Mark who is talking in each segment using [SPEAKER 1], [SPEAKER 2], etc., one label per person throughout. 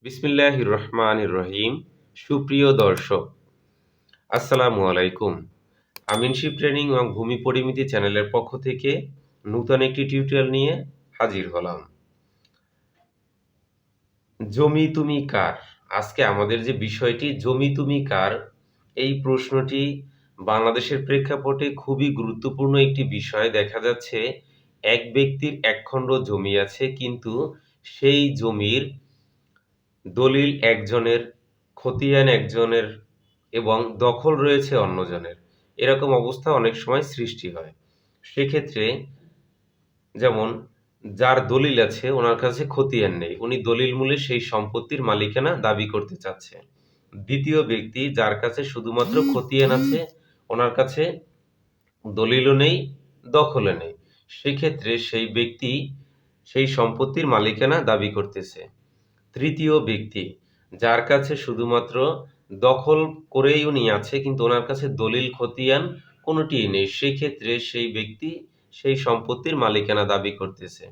[SPEAKER 1] বিসমিল্লাহির রহমানির রহিম। সুপ্রিয় দর্শক, আসসালামু আলাইকুম। আমিনশিপ ট্রেনিং এবং ভূমি পরিমিতি চ্যানেলের পক্ষ থেকে নূতন একটি টিউটোরিয়াল নিয়ে হাজির হলাম। জমি তুমি কার? আজকে আমাদের যে বিষয়টি জমি তুমি কার, এই প্রশ্নটি বাংলাদেশের প্রেক্ষাপটে খুবই গুরুত্বপূর্ণ একটি বিষয়। দেখা যাচ্ছে এক ব্যক্তির একখণ্ড জমি আছে, কিন্তু সেই জমির দলিল একজনের, খতিয়ান একজনের এবং দখল রয়েছে অন্যজনের। এরকম অবস্থা অনেক সময় সৃষ্টি হয়। সেক্ষেত্রে যেমন যার দলিল আছে ওনার কাছে খতিয়ান নেই, উনি দলিল মূলে সেই সম্পত্তির মালিকানা দাবি করতে চাচ্ছে। দ্বিতীয় ব্যক্তি যার কাছে শুধুমাত্র খতিয়ান আছে, ওনার কাছে দলিলও নেই, দখলও নেই। সেক্ষেত্রে সেই ব্যক্তি সেই সম্পত্তির মালিকানা দাবি করতেছে। তৃতীয় ব্যক্তি যার কাছে শুধুমাত্র দখল করেই উনি আছে, কিন্তু ওনার কাছে দলিল খতিয়ান কোনোটিই নেই। সেই ক্ষেত্রে সেই ব্যক্তি সেই সম্পত্তির মালিকানা দাবি করতেছে।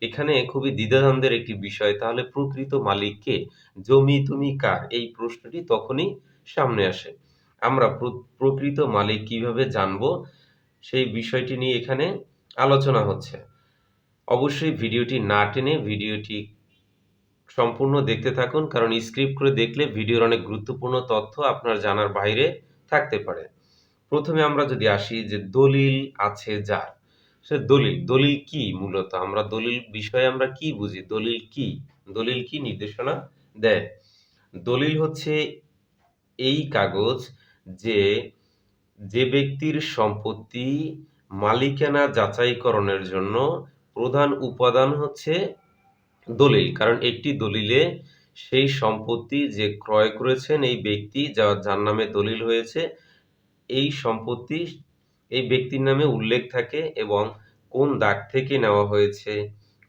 [SPEAKER 1] এখানে খুবই দ্বিধাদ্বন্দ্বের একটি বিষয়। তাহলে প্রকৃত মালিক কে? জমি তুমি কার? এই প্রশ্নটি তখনই সামনে আসে। আমরা প্রকৃত মালিক কিভাবে জানবো, সেই বিষয়টি নিয়ে এখানে আলোচনা হচ্ছে। অবশ্যই ভিডিওটি না টেনে ভিডিওটি সম্পূর্ণ দেখতে থাকুন, কারণ স্ক্রিপ্ট করে দেখলে ভিডিওর অনেক গুরুত্বপূর্ণ তথ্য আপনার জানার বাইরে থাকতে পারে। প্রথমে আমরা যদি আসি যে দলিল আছে যার, সে দলিল কি? মূলত আমরা দলিল বিষয়ে আমরা কি বুঝি? দলিল কি নির্দেশনা দেয়? দলিল হচ্ছে এই কাগজ যে যে ব্যক্তির সম্পত্তি মালিকানা যাচাইকরণের জন্য প্রধান উপাদান হচ্ছে দলিল। কারণ একটি দলিলে সেই সম্পত্তি যে ক্রয় করেছেন এই ব্যক্তি, যার নামে দলিল হয়েছে, এই সম্পত্তি এই ব্যক্তির নামে উল্লেখ থাকে এবং কোন দাগ থেকে নেওয়া হয়েছে,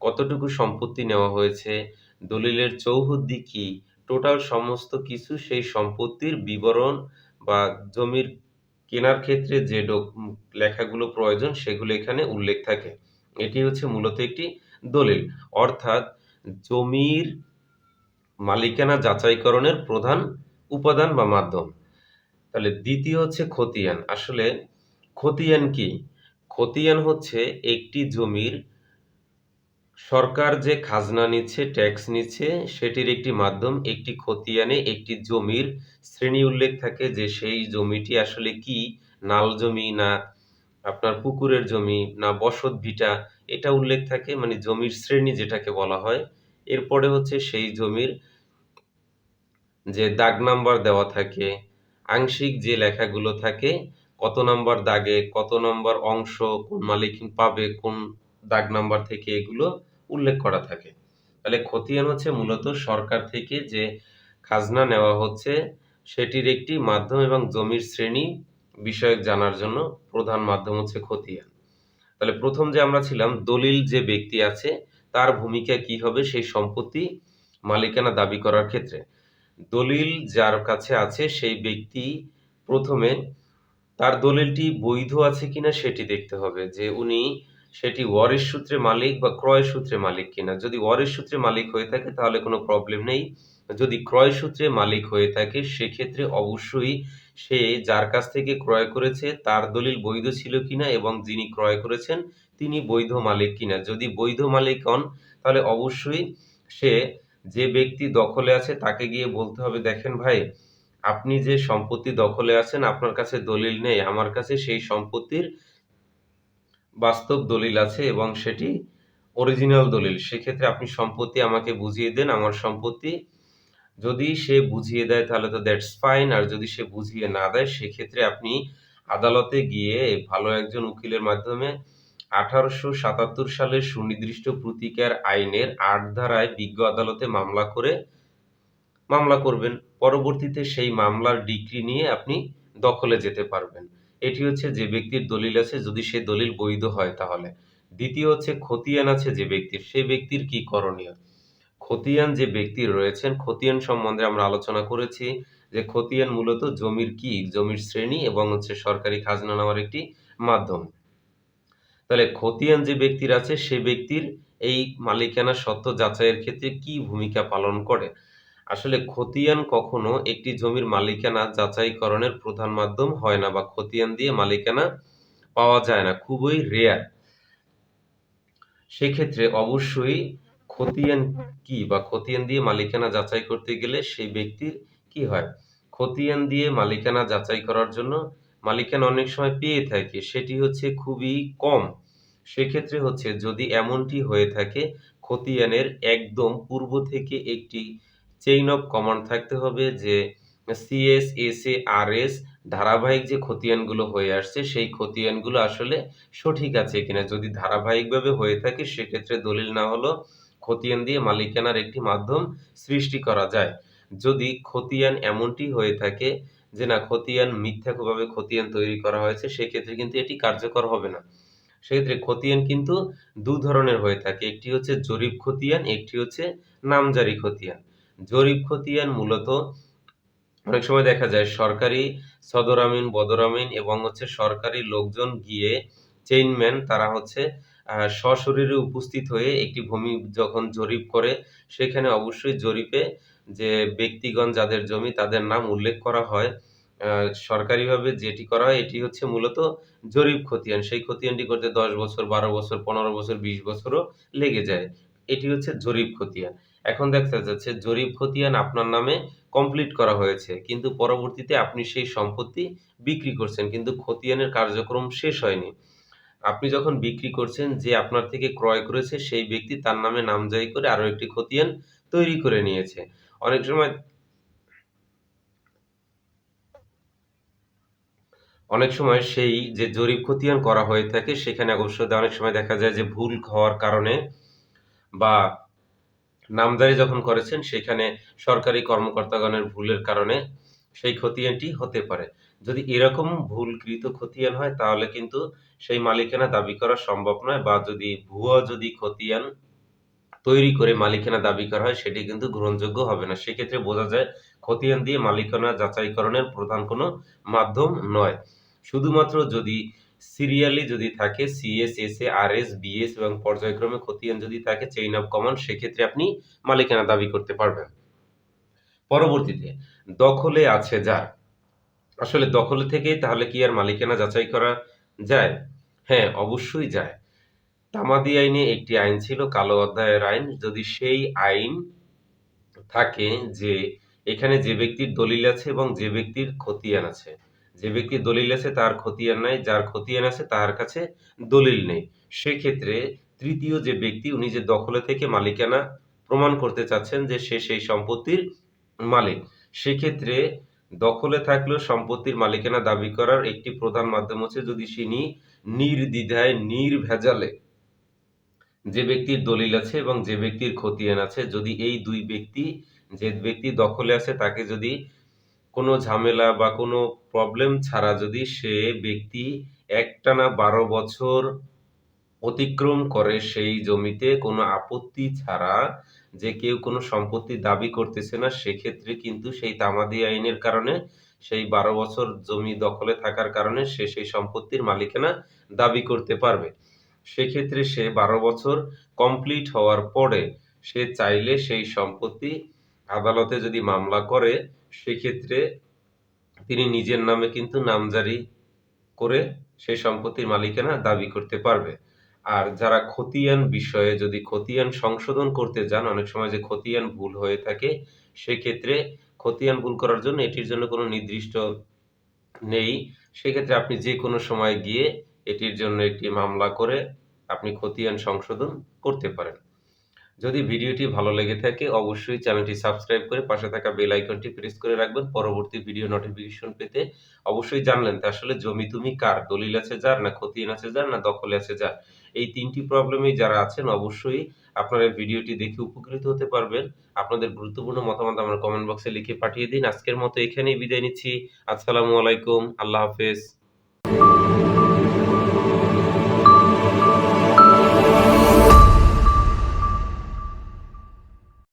[SPEAKER 1] কতটুকু সম্পত্তি নেওয়া হয়েছে, দলিলের চৌহদ্দি কি, টোটাল সমস্ত কিছু সেই সম্পত্তির বিবরণ বা জমির কেনার ক্ষেত্রে যে লেখাগুলো প্রয়োজন সেগুলো এখানে উল্লেখ থাকে। এটি হচ্ছে মূলত একটি দলিল, অর্থাৎ জমির মালিকানা যাচাইকরণের প্রধান উপাদান বা মাধ্যম। তাহলে দ্বিতীয় হচ্ছে খতিয়ান। আসলে খতিয়ান কি? খতিয়ান হচ্ছে একটি জমির সরকার যে খাজনা নিচ্ছে, ট্যাক্স নিচ্ছে, সেটির একটি মাধ্যম। একটি খতিয়ানে একটি জমির শ্রেণী উল্লেখ থাকে, যে সেই জমিটি আসলে কি, নাল জমি না আপনার পুকুরের জমি না বসত ভিটা, এটা উল্লেখ থাকে, মানে জমির শ্রেণী যেটাকে বলা হয়। এরপরে হচ্ছে সেই জমির যে দাগ নাম্বার দেওয়া থাকে, আংশিক যে লেখাগুলো থাকে, কত নাম্বার দাগে কত নম্বর অংশ কোন মালিক পাবে কোন দাগ নাম্বার থেকে, এগুলো উল্লেখ করা থাকে। তাহলে খতিয়ান হচ্ছে মূলত সরকার থেকে যে খাজনা নেওয়া হচ্ছে সেটির একটি মাধ্যম, এবং জমির শ্রেণী বিষয়ক জানার জন্য প্রধান মাধ্যম হচ্ছে খতিয়ান। তাহলে প্রথম যে আমরা ছিলাম, দলিল যে ব্যক্তি আছে তার ভূমিকা কি হবে সেই সম্পত্তি মালিকানা দাবি করার ক্ষেত্রে? দলিল যার কাছে আছে সেই ব্যক্তি প্রথমে তার দলিলটি বৈধ আছে কিনা সেটি দেখতে হবে, যে উনি সেটি ওয়ারিশ সূত্রে মালিক বা ক্রয় সূত্রে মালিক কিনা। যদি ওয়ারিশ সূত্রে মালিক হয়ে থাকে তাহলে কোনো প্রবলেম নেই। যদি ক্রয় সূত্রে মালিক হয়ে থাকে সেক্ষেত্রে অবশ্যই সে যার কাছ থেকে ক্রয় করেছে তার দলিল বৈধ ছিল কিনা এবং যিনি ক্রয় করেছেন তিনি বৈধ মালিক কিনা। যদি বৈধ মালিক হন তাহলে অবশ্যই সে যে ব্যক্তি দখলে আছে তাকে গিয়ে বলতে হবে, দেখেন ভাই, আপনি যে সম্পত্তি দখলে আছেন আপনার কাছে দলিল নেই, আমার কাছে সেই সম্পত্তির বাস্তব দলিল আছে এবং সেটি অরিজিনাল দলিল। সেক্ষেত্রে আপনি সম্পত্তি আমাকে বুঝিয়ে দেন, আমার সম্পত্তি। যদি সে বুঝিয়ে দেয় তাহলে তো দ্যাটস ফাইন, আর যদি সে বুঝিয়ে না দেয় সেক্ষেত্রে আপনি আদালতে গিয়ে ভালো একজন উকিলের মাধ্যমে 1877 সালের সুনির্দিষ্ট প্রতিকার আইনের ৮ ধারায় বিজ্ঞ আদালতে মামলা করবেন। পরবর্তীতে সেই মামলার ডিক্রি নিয়ে আপনি দখলে যেতে পারবেন। এটি হচ্ছে যে ব্যক্তির দলিল আছে, যদি সে দলিল বৈধ হয় তাহলে। দ্বিতীয় হচ্ছে খতিয়ান আছে যে ব্যক্তির, সে ব্যক্তির কি করণীয়? খতিয়ান যে ব্যক্তি রয়েছেন, খতিয়ান সম্বন্ধে আমরা আলোচনা করেছি যে খতিয়ান মূলত জমির কি, জমির শ্রেণী এবং হচ্ছে সরকারি খাজনা নেওয়ার একটি মাধ্যম। তাহলে খতিয়ান যে ব্যক্তির আছে সে ব্যক্তির এই মালিকানা সত্ত্ব যাচাইয়ের ক্ষেত্রে কি ভূমিকা পালন করে? আসলে খতিয়ান কখনো একটি জমির মালিকানা যাচাইকরণের প্রধান মাধ্যম হয় না বা খতিয়ান দিয়ে মালিকানা পাওয়া যায় না, খুবই রেয়ার। সেক্ষেত্রে অবশ্যই খতিয়ান কি বা খতিয়ান দিয়ে মালিকানা যাচাই করতে গেলে সেই ব্যক্তির কি হয়? খতিয়ান দিয়ে মালিকানা যাচাই করার জন্য মালিকানা অনেক সময় পেয়ে থাকে, সেটি হচ্ছে খুবই কম। সেক্ষেত্রে হচ্ছে যদি এমনটি হয়ে থাকে খতিয়ানের একদম পূর্ব থেকে একটি চেইন অফ কমান্ড থাকতে হবে যে সিএস, এসএ, আরএস ধারাবাহিক যে খতিয়ানগুলো হয়ে আসছে সেই খতিয়ানগুলো আসলে সঠিক আছে কিনা। যদি ধারাবাহিকভাবে হয়ে থাকে সেক্ষেত্রে দলিল না হলেও খতিয়ান দিয়ে মালিকানার একটি মাধ্যম সৃষ্টি করা যায়। যদি খতিয়ান এমনটি হয়ে থাকে যে না খতিয়ান মিথ্যাভাবে খতিয়ান তৈরি করা হয়েছে সেক্ষেত্রে কিন্তু এটি কার্যকর হবে না। সেক্ষেত্রে খতিয়ান কিন্তু ২ ধরনের হয়ে থাকে। একটি হচ্ছে জরিপ খতিয়ান, একটি হচ্ছে নামজারি খতিয়ান। জরিপ খতিয়ান মূলত অনেক সময় দেখা যায় সরকারি সদর আমিন, বদর আমিন এবং হচ্ছে সরকারি লোকজন গিয়ে চেইনম্যান তারা হচ্ছে সশরীরে উপস্থিত হয়ে একটি ভূমি যখন জরিপ করে সেখানে অবশ্যই জরিপে যে ব্যক্তিগণ যাদের জমি তাদের নাম উল্লেখ করা হয়। আ সরকারিভাবে যেটি করা হয় এটি হচ্ছে মূলত জরিপ খতিয়ান। সেই খতিয়ানটি করতে ১০ বছর, ১২ বছর, ১৫ বছর, ২০ বছরও লেগে যায়। এটি হচ্ছে জরিপ খতিয়ান। এখন দেখা যাচ্ছে জরিপ খতিয়ান আপনার নামে কমপ্লিট করা হয়েছে। কিন্তু পরবর্তীতে আপনি সেই সম্পত্তি বিক্রি করছেন। কিন্তু খতিয়ানের কার্যক্রম শেষ হয়নি। আপনি যখন বিক্রি করছেন যে আপনার থেকে ক্রয় করেছে সেই ব্যক্তি তার নামে নামজারি করে আরো একটি খতিয়ান তৈরি করে নিয়েছে। অনেক সময় অনেক সময় সেই যে জরিপ খতিয়ান করা হয়ে থাকে সেখানে অবশ্য অনেক সময় দেখা যায় যে ভুল হওয়ার কারণে বা নামজারি যখন করেছেন সেখানে সরকারি কর্মকর্তাগণের ভুলের কারণে সেই খতিয়ানটি হতে পারে। যদি এরকম ভুলকৃত খতিয়ান হয় তাহলে কিন্তু সেই মালিকানা দাবি করা সম্ভব নয় বা যদি ভুয়া খতিয়ান তৈরি করে মালিকানা দাবি করা হয় সেটি কিন্তু গ্রহণযোগ্য হবে না। সেক্ষেত্রে বোঝা যায় খতিয়ান দিয়ে মালিকানা যাচাইকরণের প্রধান কোনো মাধ্যম নয়। শুধুমাত্র যদি সিরিয়ালি যদি থাকে সিএস, এসএ, আরএস, বিএস এবং পর্যায়ক্রমে খতিয়ান যদি থাকে চেইন অফ কমান্ড সেক্ষেত্রে আপনি মালিকানা দাবি করতে পারবেন। পরবর্তীতে দখলে আছে যার। আসলে দখলে থেকেই তাহলে কি আর মালিকানা যাচাই করা যায়? হ্যাঁ, অবশ্যই যায়। তামাদি আইনে একটি আইন ছিল কালো অধ্যায়ের আইন। যদি সেই আইন থাকে যে এখানে যে ব্যক্তির দলিল আছে এবং যে ব্যক্তির খতিয়ান আছে। যে ব্যক্তির দলিল আছে তার খতিয়ান নাই, যার খতিয়ান আছে তার কাছে দলিল নেই। সেক্ষেত্রে ৩য় যে ব্যক্তি উনি যে দখলে থেকে মালিকানা প্রমাণ করতে চাচ্ছেন যে সে সেই সম্পত্তির মালিক। সেক্ষেত্রে দখলে থাকলেও সম্পত্তির মালিকানা দাবি করার একটি প্রধান মাধ্যম হচ্ছে যদি তিনি নির্দ্বিধায় নির্ভেজালে যে ব্যক্তির দলিল আছে এবং যে ব্যক্তির খতিয়ান আছে যদি এই ২ ব্যক্তি যে ব্যক্তি দখলে আছে তাকে যদি কোনো ঝামেলা বা কোনো প্রবলেম ছাড়া যদি সে ব্যক্তি একটানা ১২ বছর অতিক্রম করে সেই জমিতে কোনো আপত্তি ছাড়া যে কেউ কোনো সম্পত্তি দাবি করতেছে না, সেক্ষেত্রে কিন্তু সেই তামাদি আইনের কারণে সেই ১২ বছর জমি দখলে থাকার কারণে সে সেই সম্পত্তির মালিকানা দাবি করতে পারবে। সেক্ষেত্রে সে ১২ বছর কমপ্লিট হওয়ার পরে সে চাইলে সেই সম্পত্তি আদালতে যদি মামলা করে, সেক্ষেত্রে তিনি নিজের নামে কিন্তু নামজারি করে সেই সম্পত্তির মালিকানা দাবি করতে পারবে। আর যারা খতিয়ান বিষয়ে যদি খতিয়ান সংশোধন করতে যান, অনেক সময় যে খতিয়ান ভুল হয়ে থাকে, সেক্ষেত্রে খতিয়ান ভুল করার জন্য এটির জন্য কোনো নির্দিষ্ট নেই। সেক্ষেত্রে আপনি যেকোনো সময় গিয়ে এটির জন্য একটি মামলা করে আপনি খতিয়ান সংশোধন করতে পারেন। যদি ভিডিওটি ভালো লেগে থাকে অবশ্যই চ্যানেলটি সাবস্ক্রাইব করে পাশে থাকা বেল আইকনটি প্রেস করে রাখবেন পরবর্তী ভিডিও নোটিফিকেশন পেতে। অবশ্যই জানলেন তো আসলে জমি তুমি কার? দলিল আছে যার, না খতিয়ান আছে যার, না দখলে আছে যার? এই ৩ টি প্রবলেমেই যারা আছেন অবশ্যই আপনারা ভিডিওটি দেখে উপকৃত হতে পারবেন। আপনাদের গুরুত্বপূর্ণ মতামত আমার কমেন্ট বক্সে লিখে পাঠিয়ে দিন। আজকের মতো এখানেই বিদায় নিচ্ছি। আসসালামু আলাইকুম। আল্লাহ হাফেজ।